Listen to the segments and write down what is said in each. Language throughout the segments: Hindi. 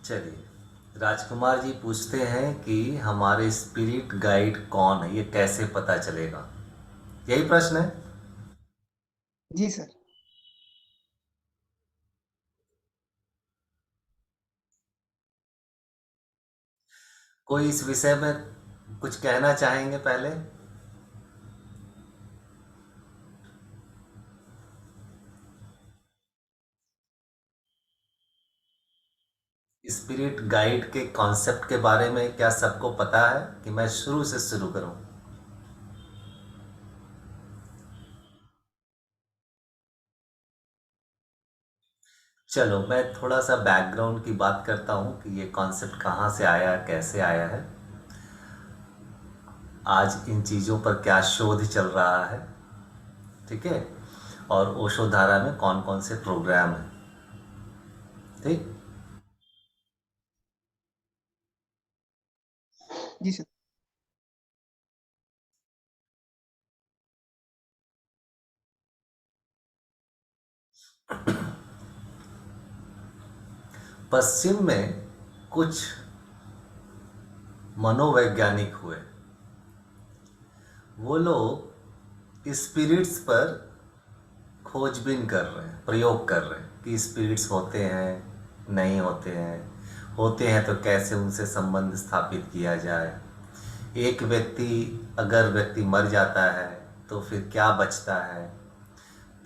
चलिए, राजकुमार जी पूछते हैं कि हमारे स्पिरिट गाइड कौन है, ये कैसे पता चलेगा। यही प्रश्न है। जी सर। कोई इस विषय में कुछ कहना चाहेंगे पहले? स्पिरिट गाइड के कॉन्सेप्ट के बारे में क्या सबको पता है कि मैं शुरू से शुरू करूं? चलो, मैं थोड़ा सा बैकग्राउंड की बात करता हूं कि ये कॉन्सेप्ट कहाँ से आया, कैसे आया है, आज इन चीज़ों पर क्या शोध चल रहा है। ठीक है। और ओशो धारा में कौन कौन से प्रोग्राम हैं। ठीक। जी सर। पश्चिम में कुछ मनोवैज्ञानिक हुए। वो लोग स्पिरिट्स पर खोजबीन कर रहे हैं, प्रयोग कर रहे हैं कि स्पिरिट्स होते हैं, नहीं होते हैं, होते हैं तो कैसे उनसे संबंध स्थापित किया जाए। एक व्यक्ति, अगर व्यक्ति मर जाता है तो फिर क्या बचता है।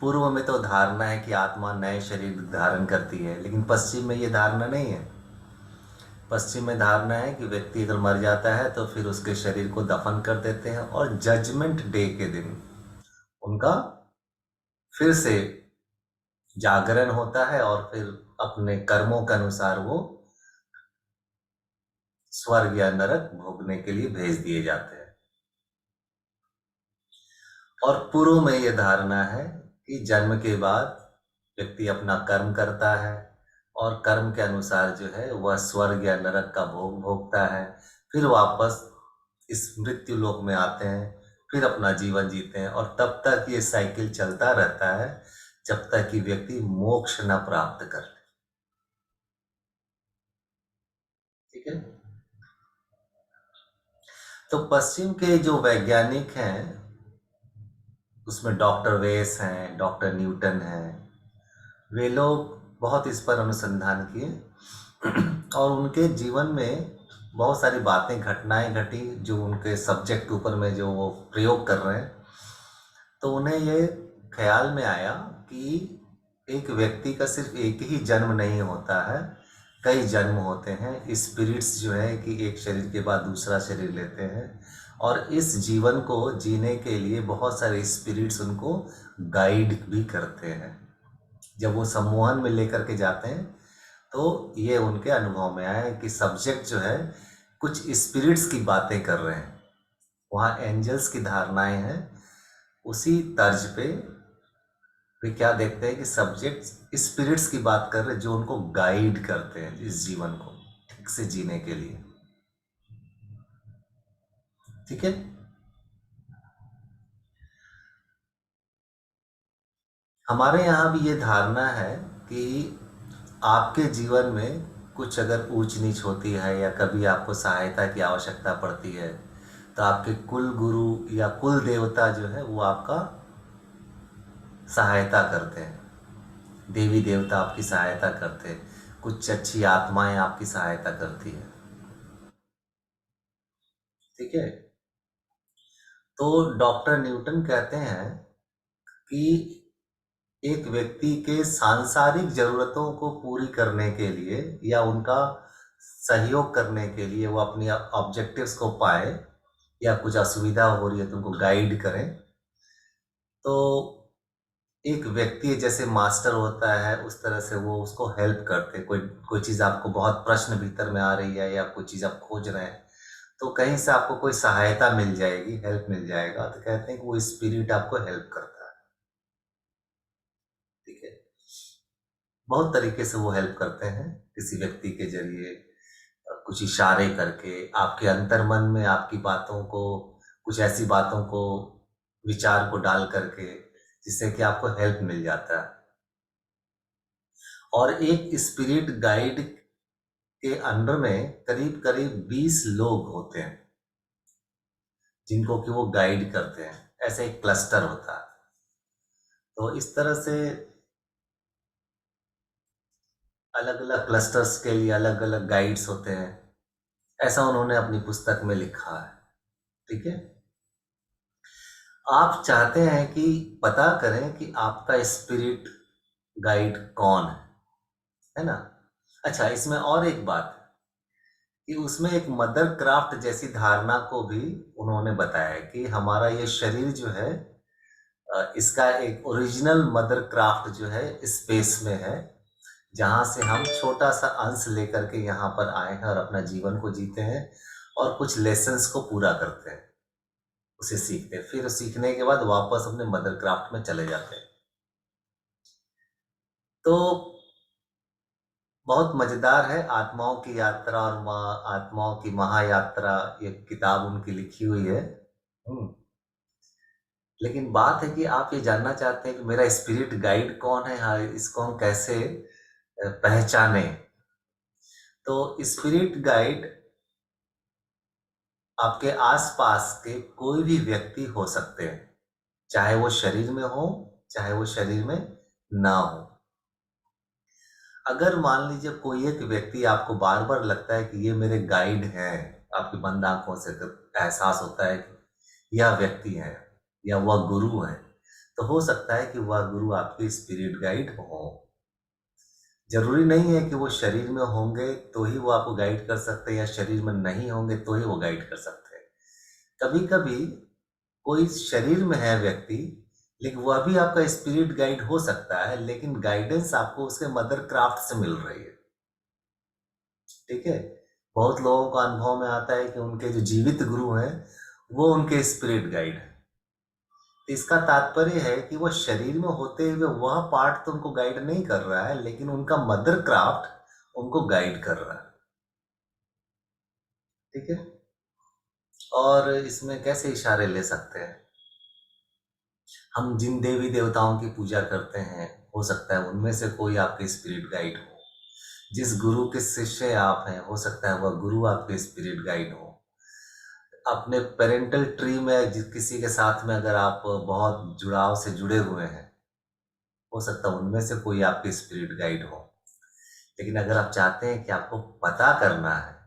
पूर्व में तो धारणा है कि आत्मा नए शरीर धारण करती है, लेकिन पश्चिम में ये धारणा नहीं है। पश्चिम में धारणा है कि व्यक्ति अगर मर जाता है तो फिर उसके शरीर को दफन कर देते हैं और जजमेंट डे के दिन उनका फिर से जागरण होता है और फिर अपने कर्मों के अनुसार वो स्वर्ग या नरक भोगने के लिए भेज दिए जाते हैं। और पूर्व में ये धारणा है कि जन्म के बाद व्यक्ति अपना कर्म करता है और कर्म के अनुसार जो है वह स्वर्ग या नरक का भोग भोगता है, फिर वापस इस मृत्यु लोक में आते हैं, फिर अपना जीवन जीते हैं और तब तक ये साइकिल चलता रहता है जब तक कि व्यक्ति मोक्ष न प्राप्त कर ले। ठीक है। तो पश्चिम के जो वैज्ञानिक हैं उसमें डॉक्टर वेस हैं, डॉक्टर न्यूटन हैं, वे लोग बहुत इस पर अनुसंधान किए और उनके जीवन में बहुत सारी बातें, घटनाएं घटी जो उनके सब्जेक्ट के ऊपर में जो वो प्रयोग कर रहे हैं। तो उन्हें ये ख्याल में आया कि एक व्यक्ति का सिर्फ एक ही जन्म नहीं होता है, कई जन्म होते हैं। स्पिरिट्स जो है कि एक शरीर के बाद दूसरा शरीर लेते हैं और इस जीवन को जीने के लिए बहुत सारे स्पिरिट्स उनको गाइड भी करते हैं। जब वो सम्मोहन में लेकर के जाते हैं तो ये उनके अनुभव में आया कि सब्जेक्ट जो है कुछ स्पिरिट्स की बातें कर रहे हैं, वहाँ एंजल्स की धारणाएं हैं। उसी तर्ज पे वे क्या देखते हैं कि सब्जेक्ट स्पिरिट्स की बात कर रहे हैं जो उनको गाइड करते हैं इस जीवन को ठीक से जीने के लिए। ठीक है। हमारे यहाँ भी ये धारणा है कि आपके जीवन में कुछ अगर ऊंच नीच होती है या कभी आपको सहायता की आवश्यकता पड़ती है तो आपके कुल गुरु या कुल देवता जो है वो आपका सहायता करते हैं। देवी देवता आपकी सहायता करते हैं, कुछ अच्छी आत्माएं आपकी सहायता करती है। ठीक है। तो डॉक्टर न्यूटन कहते हैं कि एक व्यक्ति के सांसारिक जरूरतों को पूरी करने के लिए या उनका सहयोग करने के लिए वो अपनी ऑब्जेक्टिव्स को पाए या कुछ असुविधा हो रही है तो उनको गाइड करें। तो एक व्यक्ति जैसे मास्टर होता है उस तरह से वो उसको हेल्प करते हैं। कोई कोई चीज़ आपको बहुत प्रश्न भीतर में आ रही है या कोई चीज़ आप खोज रहे हैं तो कहीं से आपको कोई सहायता मिल जाएगी, हेल्प मिल जाएगा, तो कहते हैं कि वो स्पिरिट आपको हेल्प करता है। ठीक है। बहुत तरीके से वो हेल्प करते हैं, किसी व्यक्ति के जरिए, कुछ इशारे करके, आपके अंतर्मन में आपकी बातों को, कुछ ऐसी बातों को, विचार को डाल करके, जिससे कि आपको हेल्प मिल जाता है। और एक स्पिरिट गाइड के अंडर में करीब करीब 20 लोग होते हैं जिनको कि वो गाइड करते हैं। ऐसे एक क्लस्टर होता है। तो इस तरह से अलग अलग क्लस्टर्स के लिए अलग अलग गाइड्स होते हैं। ऐसा उन्होंने अपनी पुस्तक में लिखा है। ठीक है। आप चाहते हैं कि पता करें कि आपका स्पिरिट गाइड कौन है ना। अच्छा, इसमें और एक बात है कि उसमें एक मदर क्राफ्ट जैसी धारणा को भी उन्होंने बताया है कि हमारा ये शरीर जो है इसका एक ओरिजिनल मदर क्राफ्ट जो है स्पेस में है, जहाँ से हम छोटा सा अंश लेकर के यहाँ पर आए हैं और अपना जीवन को जीते हैं और कुछ लेसन्स को पूरा करते हैं, उसे सीखते हैं, फिर सीखने के बाद वापस अपने मदर क्राफ्ट में चले जाते हैं। तो बहुत मजेदार है आत्माओं की यात्रा और आत्माओं की महायात्रा, ये किताब उनकी लिखी हुई है। लेकिन बात है कि आप ये जानना चाहते हैं कि मेरा स्पिरिट गाइड कौन है, हाँ, इसको हम कैसे पहचाने। तो स्पिरिट गाइड आपके आसपास के कोई भी व्यक्ति हो सकते हैं, चाहे वो शरीर में हो चाहे वो शरीर में ना हो। अगर मान लीजिए कोई एक व्यक्ति आपको बार बार लगता है कि ये मेरे गाइड हैं, आपकी बंद आंखों से एहसास होता है कि यह व्यक्ति है या वह गुरु है, तो हो सकता है कि वह गुरु आपके स्पिरिट गाइड हो। जरूरी नहीं है कि वो शरीर में होंगे तो ही वो आपको गाइड कर सकते हैं या शरीर में नहीं होंगे तो ही वो गाइड कर सकते हैं। कभी कभी कोई शरीर में है व्यक्ति, लेकिन वह भी आपका स्पिरिट गाइड हो सकता है, लेकिन गाइडेंस आपको उसके मदर क्राफ्ट से मिल रही है। ठीक है। बहुत लोगों का अनुभव में आता है कि उनके जो जीवित गुरु हैं वो उनके स्पिरिट गाइड है। इसका तात्पर्य है कि वो शरीर में होते हुए वह पार्ट तो उनको गाइड नहीं कर रहा है, लेकिन उनका मदर क्राफ्ट उनको गाइड कर रहा है। ठीक है। और इसमें कैसे इशारे ले सकते हैं, हम जिन देवी देवताओं की पूजा करते हैं हो सकता है उनमें से कोई आपके स्पिरिट गाइड हो। जिस गुरु के शिष्य आप हैं हो सकता है वह गुरु आपके स्पिरिट गाइड हो। अपने पेरेंटल ट्री में किसी के साथ में अगर आप बहुत जुड़ाव से जुड़े हुए हैं, हो सकता है उनमें से कोई आपके स्पिरिट गाइड हो। लेकिन अगर आप चाहते हैं कि आपको पता करना है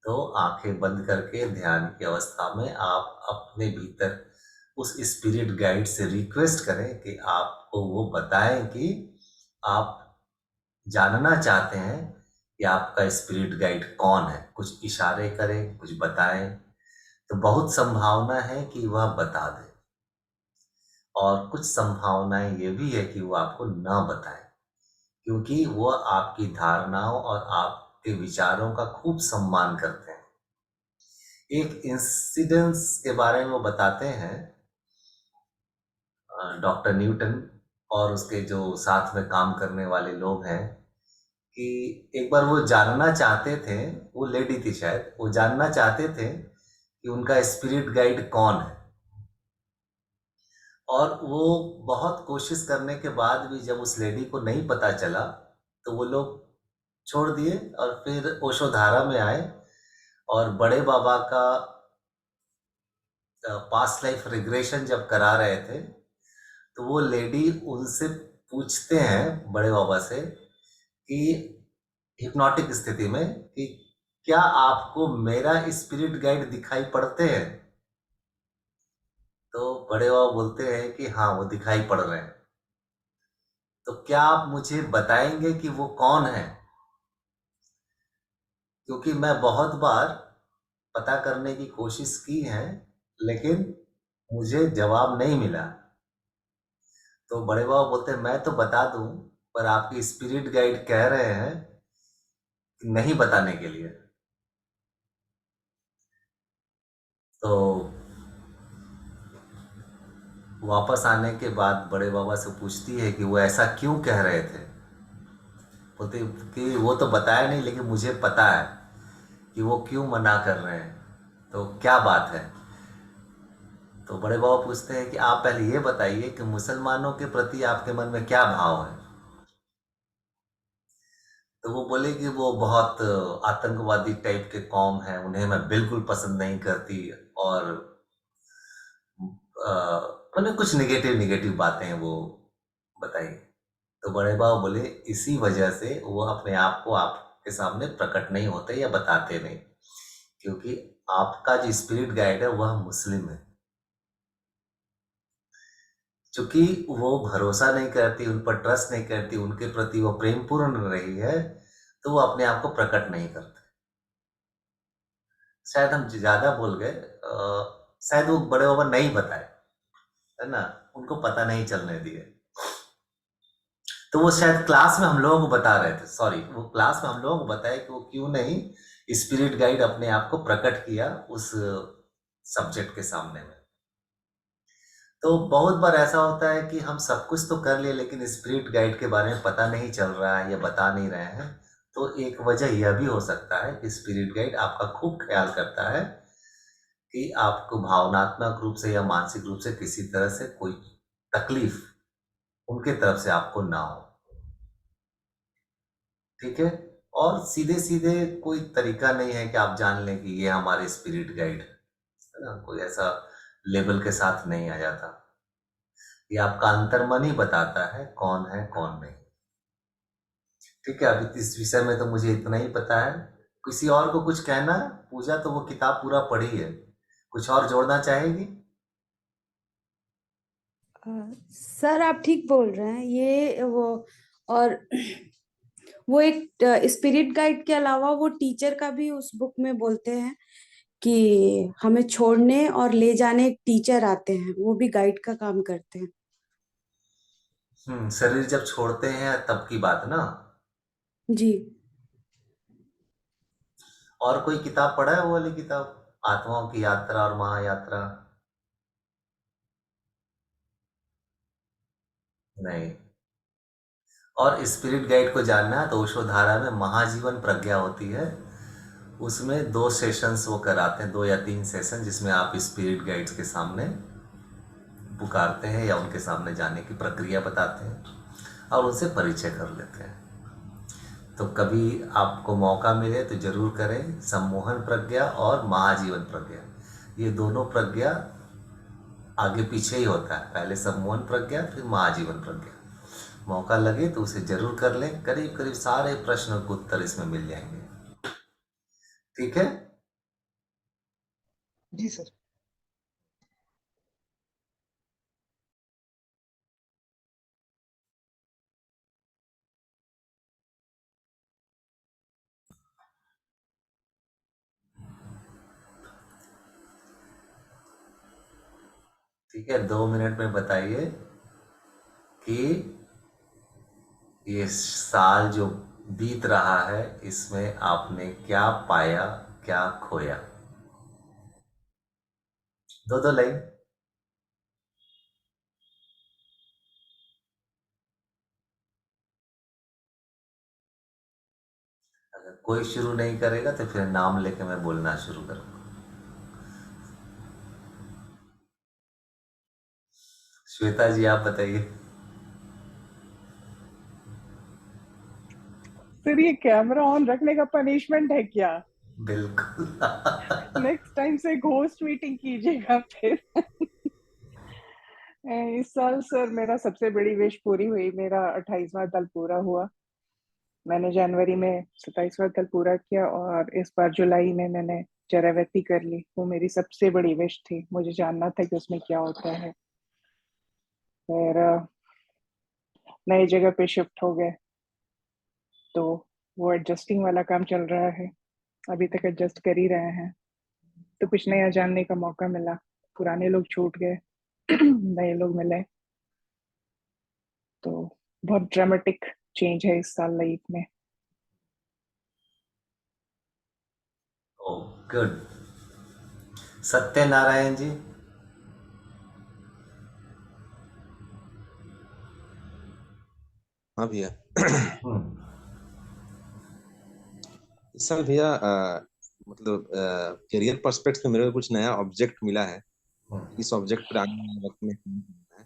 तो आंखें बंद करके ध्यान की अवस्था में आप अपने भीतर उस स्पिरिट गाइड से रिक्वेस्ट करें कि आपको वो बताएं कि आप जानना चाहते हैं कि आपका स्पिरिट गाइड कौन है। कुछ इशारे करें, कुछ बताएं, तो बहुत संभावना है कि वह बता दे और कुछ संभावनाएं ये भी है कि वो आपको ना बताए, क्योंकि वो आपकी धारणाओं और आपके विचारों का खूब सम्मान करते हैं। एक इंसिडेंस के बारे में वो बताते हैं, डॉक्टर न्यूटन और उसके जो साथ में काम करने वाले लोग हैं, कि एक बार वो जानना चाहते थे, वो लेडी थी शायद, वो जानना चाहते थे कि उनका स्पिरिट गाइड कौन है। और वो बहुत कोशिश करने के बाद भी जब उस लेडी को नहीं पता चला तो वो लोग छोड़ दिए और फिर ओशोधारा में आए और बड़े बाबा का पास्ट लाइफ रिग्रेशन जब करा रहे थे तो वो लेडी उनसे पूछते हैं बड़े बाबा से कि हिप्नोटिक स्थिति में कि क्या आपको मेरा स्पिरिट गाइड दिखाई पड़ते हैं। तो बड़े बाबा बोलते हैं कि हाँ वो दिखाई पड़ रहे हैं। तो क्या आप मुझे बताएंगे कि वो कौन है, क्योंकि मैं बहुत बार पता करने की कोशिश की है लेकिन मुझे जवाब नहीं मिला। तो बड़े बाबा बोलते हैं मैं तो बता दूं, पर आपके स्पिरिट गाइड कह रहे हैं कि नहीं बताने के लिए। तो वापस आने के बाद बड़े बाबा से पूछती है कि वो ऐसा क्यों कह रहे थे। बोलते कि वो तो बताया नहीं लेकिन मुझे पता है कि वो क्यों मना कर रहे हैं, तो क्या बात है। तो बड़े बाबा पूछते हैं कि आप पहले ये बताइए कि मुसलमानों के प्रति आपके मन में क्या भाव है। तो वो बोले कि वो बहुत आतंकवादी टाइप के कौम है, उन्हें मैं बिल्कुल पसंद नहीं करती। और मतलब कुछ निगेटिव निगेटिव बातें वो बताई। तो बड़े बाबू बोले इसी वजह से वो अपने आप को आपके सामने प्रकट नहीं होते या बताते नहीं, क्योंकि आपका जो स्पिरिट गाइड है वह मुस्लिम है। चूंकि वो भरोसा नहीं करती, उन पर ट्रस्ट नहीं करती, उनके प्रति वो प्रेम पूर्ण रही है, तो वो अपने आप को प्रकट नहीं करते। शायद हम ज्यादा बोल गए, शायद वो बड़े बाबा नहीं बताए, है ना, उनको पता नहीं चलने दिए। तो वो शायद क्लास में हम लोगों को बता रहे थे, सॉरी, वो क्लास में हम लोगों को बताया कि वो क्यों नहीं स्पिरिट गाइड अपने आप को प्रकट किया उस सब्जेक्ट के सामने में। तो बहुत बार ऐसा होता है कि हम सब कुछ तो कर लिए, लेकिन स्पिरिट गाइड के बारे में पता नहीं चल रहा है या बता नहीं रहे हैं। तो एक वजह यह भी हो सकता है कि स्पिरिट गाइड आपका खूब ख्याल करता है कि आपको भावनात्मक रूप से या मानसिक रूप से किसी तरह से कोई तकलीफ उनके तरफ से आपको ना हो। ठीक है। और सीधे सीधे कोई तरीका नहीं है कि आप जान लें कि ये हमारे स्पिरिट गाइड है ना, कोई ऐसा लेबल के साथ नहीं आ जाता। ये आपका अंतर्मन ही बताता है कौन है कौन नहीं। ठीक है, अभी इस विषय में तो मुझे इतना ही पता है। किसी और को कुछ कहना है? पूजा तो वो किताब पूरा पढ़ी है, कुछ और जोड़ना चाहेगी? सर आप ठीक बोल रहे हैं, ये वो और वो एक स्पिरिट गाइड के अलावा वो टीचर का भी उस बुक में बोलते हैं कि हमें छोड़ने और ले जाने एक टीचर आते हैं, वो भी गाइड का काम करते हैं। शरीर जब छोड़ते हैं तब की बात ना। जी। और कोई किताब पढ़ा है वो वाली किताब, आत्माओं की यात्रा और महायात्रा? नहीं। और स्पिरिट गाइड को जानना है तो ओशोधारा में महाजीवन प्रज्ञा होती है, उसमें 2 सेशंस वो कराते हैं, 2 या 3 सेशन, जिसमें आप स्पिरिट गाइड्स के सामने पुकारते हैं या उनके सामने जाने की प्रक्रिया बताते हैं और उनसे परिचय कर लेते हैं। तो कभी आपको मौका मिले तो जरूर करें। सम्मोहन प्रज्ञा और महाजीवन प्रज्ञा, ये दोनों प्रज्ञा आगे पीछे ही होता है, पहले सम्मोहन प्रज्ञा फिर महाजीवन प्रज्ञा। मौका लगे तो उसे जरूर कर लें, करीब करीब सारे प्रश्नों के उत्तर इसमें मिल जाएंगे। ठीक है। जी सर। ठीक है, 2 मिनट में बताइए कि ये साल जो बीत रहा है इसमें आपने क्या पाया, क्या खोया? 2 लाइन। अगर कोई शुरू नहीं करेगा तो फिर नाम लेके मैं बोलना शुरू करूंगा। श्वेता जी आप बताइए। सर ये कैमरा ऑन रखने का पनिशमेंट है क्या? बिल्कुल। नेक्स्ट टाइम से घोस्ट मीटिंग कीजिएगा फिर। इस साल सर मेरा सबसे बड़ी विश पूरी हुई, मेरा 28वां दल पूरा हुआ। मैंने जनवरी में 27वां दल पूरा किया और इस बार जुलाई में मैंने चरैवेती कर ली। वो मेरी सबसे बड़ी विश थी, मुझे जानना था कि उसमें क्या होता है। फिर नई जगह पे शिफ्ट हो गए तो वो एडजस्टिंग वाला काम चल रहा है, अभी तक एडजस्ट कर ही रहे हैं। तो कुछ नया जानने का मौका मिला, पुराने लोग छूट गए, नए लोग मिले, तो बहुत ड्रामेटिक चेंज है इस साल लाइफ में। ओ गुड। सत्यनारायण जी। हाँ भैया। हम्म। इस साल भैया मतलब करियर पर्सपेक्ट में मेरे को कुछ नया ऑब्जेक्ट मिला है। हम्म। इस ऑब्जेक्ट पर आने वाले वक्त में काम करना है,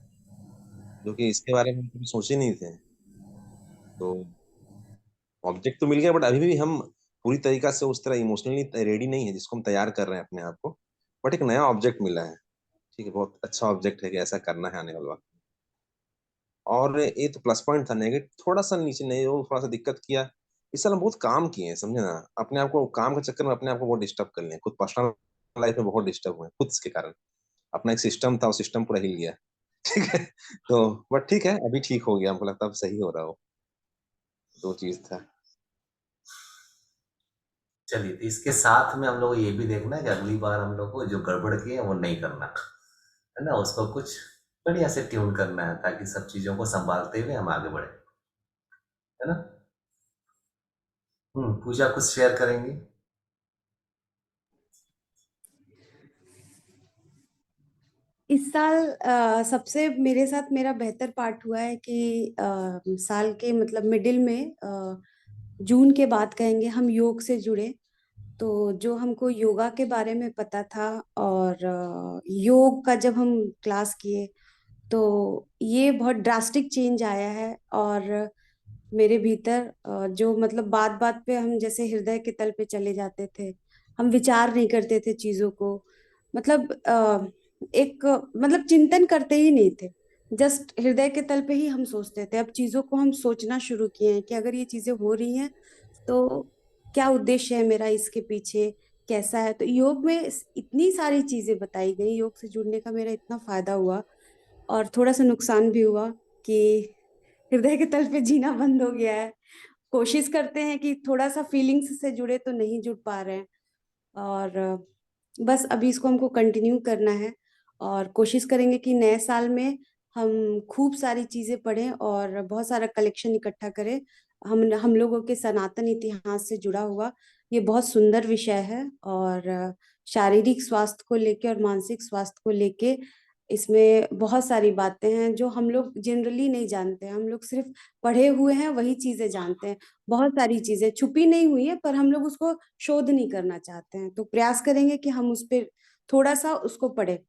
जो कि इसके बारे में कभी सोचे नहीं थे। तो ऑब्जेक्ट तो मिल गया, बट अभी भी हम पूरी तरीका से उस तरह इमोशनली रेडी नहीं है जिसको हम तैयार कर रहे हैं अपने आप को। बट एक नया ऑब्जेक्ट मिला है, ठीक है, बहुत अच्छा ऑब्जेक्ट है कि ऐसा करना है आने वाला वक्त। और ये तो प्लस पॉइंट था। नेगेटिव थोड़ा सा नीचे नहीं, वो थोड़ा सा दिक्कत किया। इस साल हम बहुत काम किए हैं, समझे ना। अपने आप को काम के चक्कर में अपने आप को बहुत डिस्टर्ब कर लिया, खुद पर्सनल लाइफ में बहुत डिस्टर्ब हुए खुद के कारण। अपना एक सिस्टम था, वो सिस्टम पूरा हिल गया। ठीक है। तो बट ठीक है, अभी ठीक हो गया, हमको लगता है अब सही हो रहा हो। दो चीज था। चलिए, तो इसके साथ में हम लोग ये भी देखना है कि अगली बार हम लोग को जो गड़बड़ किए वो नहीं करना है ना, उसको कुछ बढ़िया से ट्यून करना है ताकि सब चीजों को संभालते हुए हम आगे बढ़े, है ना। पूजा कुछ शेयर करेंगी? इस साल सबसे मेरे साथ मेरा बेहतर पार्ट हुआ है कि साल के मतलब मिडिल में जून के बाद कहेंगे हम योग से जुड़े। तो जो हमको योगा के बारे में पता था और योग का जब हम क्लास किए तो ये बहुत ड्रास्टिक चेंज आया है। और मेरे भीतर जो मतलब बात बात पे हम जैसे हृदय के तल पे चले जाते थे, हम विचार नहीं करते थे चीजों को, मतलब एक मतलब चिंतन करते ही नहीं थे, जस्ट हृदय के तल पे ही हम सोचते थे। अब चीजों को हम सोचना शुरू किए हैं कि अगर ये चीजें हो रही हैं तो क्या उद्देश्य है मेरा इसके पीछे, कैसा है। तो योग में इतनी सारी चीजें बताई गई, योग से जुड़ने का मेरा इतना फायदा हुआ। और थोड़ा सा नुकसान भी हुआ कि हृदय के तल पे जीना बंद हो गया है। कोशिश करते हैं कि थोड़ा सा फीलिंग्स से जुड़े तो नहीं जुड़ पा रहे हैं। और बस अभी इसको हमको कंटिन्यू करना है और कोशिश करेंगे कि नए साल में हम खूब सारी चीजें पढ़ें और बहुत सारा कलेक्शन इकट्ठा करें। हम लोगों के सनातन इतिहास से जुड़ा हुआ ये बहुत सुंदर विषय है। और शारीरिक स्वास्थ्य को लेके और मानसिक स्वास्थ्य को लेके इसमें बहुत सारी बातें हैं जो हम लोग जनरली नहीं जानते हैं। हम लोग सिर्फ पढ़े हुए हैं, वही चीजें जानते हैं। बहुत सारी चीजें छुपी नहीं हुई है पर हम लोग उसको शोध नहीं करना चाहते हैं, तो प्रयास करेंगे कि हम उस पर थोड़ा सा उसको पढ़े।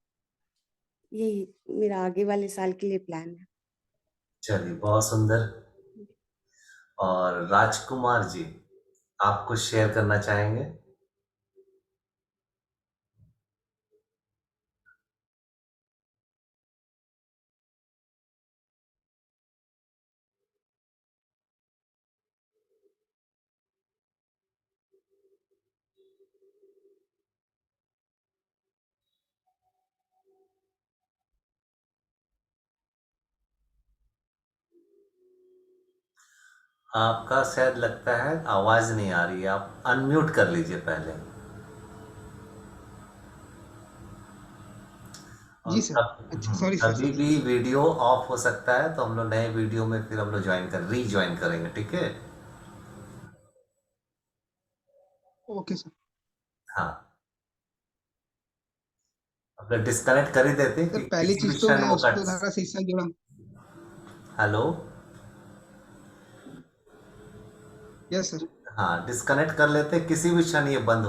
यही मेरा आगे वाले साल के लिए प्लान है। चलिए, बहुत सुंदर। और राजकुमार जी, आप कुछ शेयर करना चाहेंगे? आपका शायद लगता है आवाज नहीं आ रही है, आप अनम्यूट कर लीजिए पहले। और जी सर। अच्छा, सॉरी सर, कभी सॉरी। भी वीडियो ऑफ हो सकता है, तो हम लोग नए वीडियो में फिर हम लोग रीज्वाइन करेंगे, ठीक है। Okay sir. हाँ, अगर डिस्कनेक्ट कर ही देते सर कि पहली किसी भी चीज तो क्षण मैं वो उसको कट। धारा से हिस्सा जुड़ा। हेलो। Yes sir. हाँ, डिस्कनेक्ट कर लेते, किसी भी क्षण ये बंद